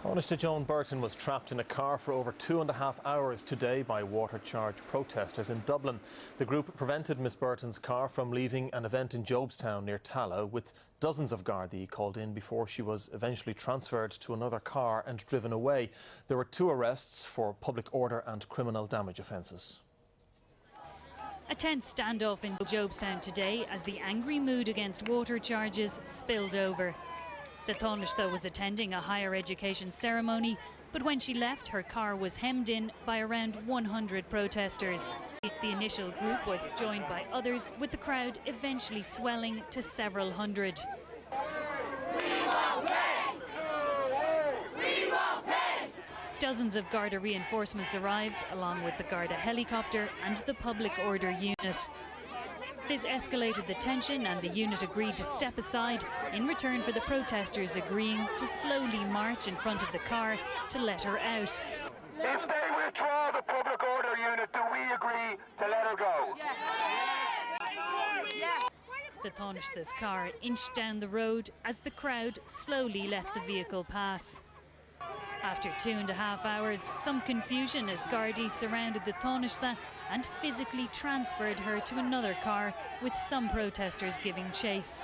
Tánaiste Joan Burton was trapped in a car for over 2.5 hours today by water charge protesters in Dublin. The group prevented Ms Burton's car from leaving an event in Jobstown near Tallaght, with dozens of Gardaí called in before she was eventually transferred to another car and driven away. There were 2 arrests for public order and criminal damage offences. A tense standoff in Jobstown today as the angry mood against water charges spilled over. The Tánaiste was attending a higher education ceremony, but when she left, her car was hemmed in by around 100 protesters. The initial group was joined by others, with the crowd eventually swelling to several hundred. We won't pay! We won't pay! Dozens of Garda reinforcements arrived, along with the Garda helicopter and the public order unit. This escalated the tension and the unit agreed to step aside in return for the protesters agreeing to slowly march in front of the car to let her out. If they withdraw the public order unit, do we agree to let her go? The Tánaiste's car inched down the road as the crowd slowly let the vehicle pass. After 2.5 hours, some confusion as Gardaí surrounded the Tánaiste and physically transferred her to another car, with some protesters giving chase.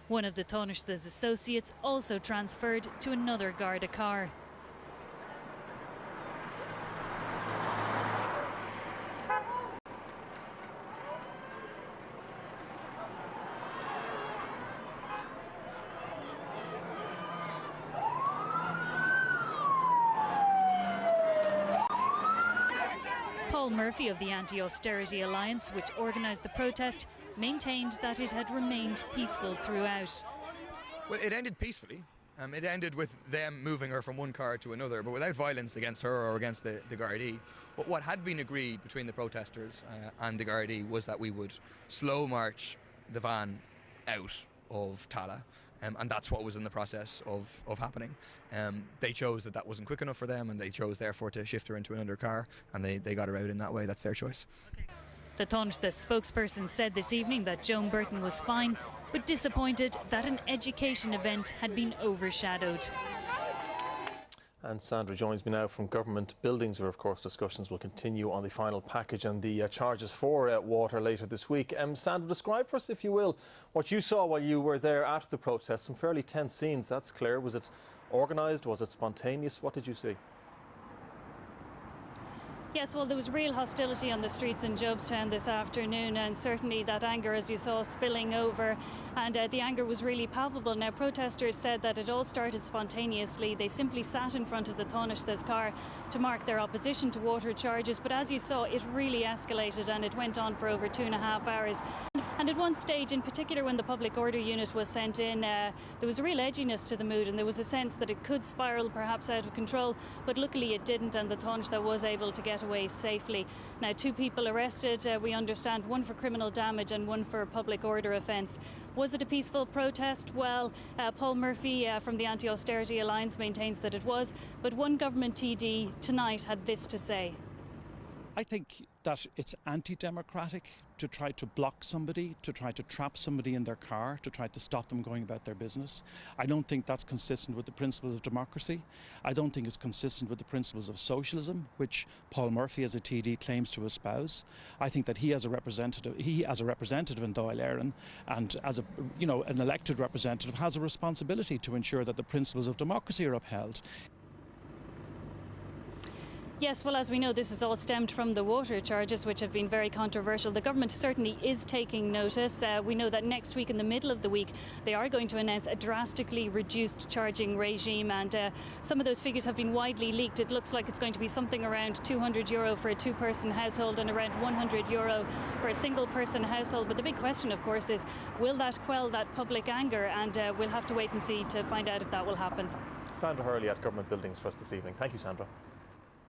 One of the Tánaiste's associates also transferred to another Garda car. Paul Murphy of the Anti-Austerity Alliance, which organised the protest, maintained that it had remained peaceful throughout. Well, it ended peacefully. It ended with them moving her from one car to another, but without violence against her or against the Gardaí. But what had been agreed between the protesters and the Gardaí was that we would slow march the van out of Tallaght, and that's what was in the process of happening. They chose that wasn't quick enough for them, and they chose therefore to shift her into another car, and they got her out in that way. That's their choice. The Tánaiste spokesperson said this evening that Joan Burton was fine, but disappointed that an education event had been overshadowed. And Sandra joins me now from government buildings, where of course discussions will continue on the final package and the charges for water later this week. Sandra, describe for us, if you will, what you saw while you were there at the protest. Some fairly tense scenes, that's clear. Was it organised? Was it spontaneous? What did you see? Yes, well, there was real hostility on the streets in Jobstown this afternoon, and certainly that anger, as you saw, spilling over, and the anger was really palpable. Now, protesters said that it all started spontaneously. They simply sat in front of the Tánaiste's car to mark their opposition to water charges, but as you saw, it really escalated and it went on for over 2.5 hours. And at one stage, in particular when the public order unit was sent in, there was a real edginess to the mood, and there was a sense that it could spiral perhaps out of control, but luckily it didn't, and the Tánaiste was able to get away safely. Now, 2 people arrested, we understand, 1 for criminal damage and 1 for public order offence. Was it a peaceful protest? Well, Paul Murphy from the Anti-Austerity Alliance maintains that it was, but one government TD tonight had this to say. I think that it's anti-democratic to try to block somebody, to try to trap somebody in their car, to try to stop them going about their business. I don't think that's consistent with the principles of democracy. I don't think it's consistent with the principles of socialism, which Paul Murphy as a TD claims to espouse. I think that he as a representative in Dáil Éireann, and as an elected representative, has a responsibility to ensure that the principles of democracy are upheld. Yes, well, as we know, this has all stemmed from the water charges, which have been very controversial. The government certainly is taking notice. We know that next week, in the middle of the week, they are going to announce a drastically reduced charging regime, and some of those figures have been widely leaked. It looks like it's going to be something around €200 for a 2-person household and around €100 for a single-person household. But the big question, of course, is will that quell that public anger? And we'll have to wait and see to find out if that will happen. Sandra Hurley at Government Buildings for us this evening. Thank you, Sandra.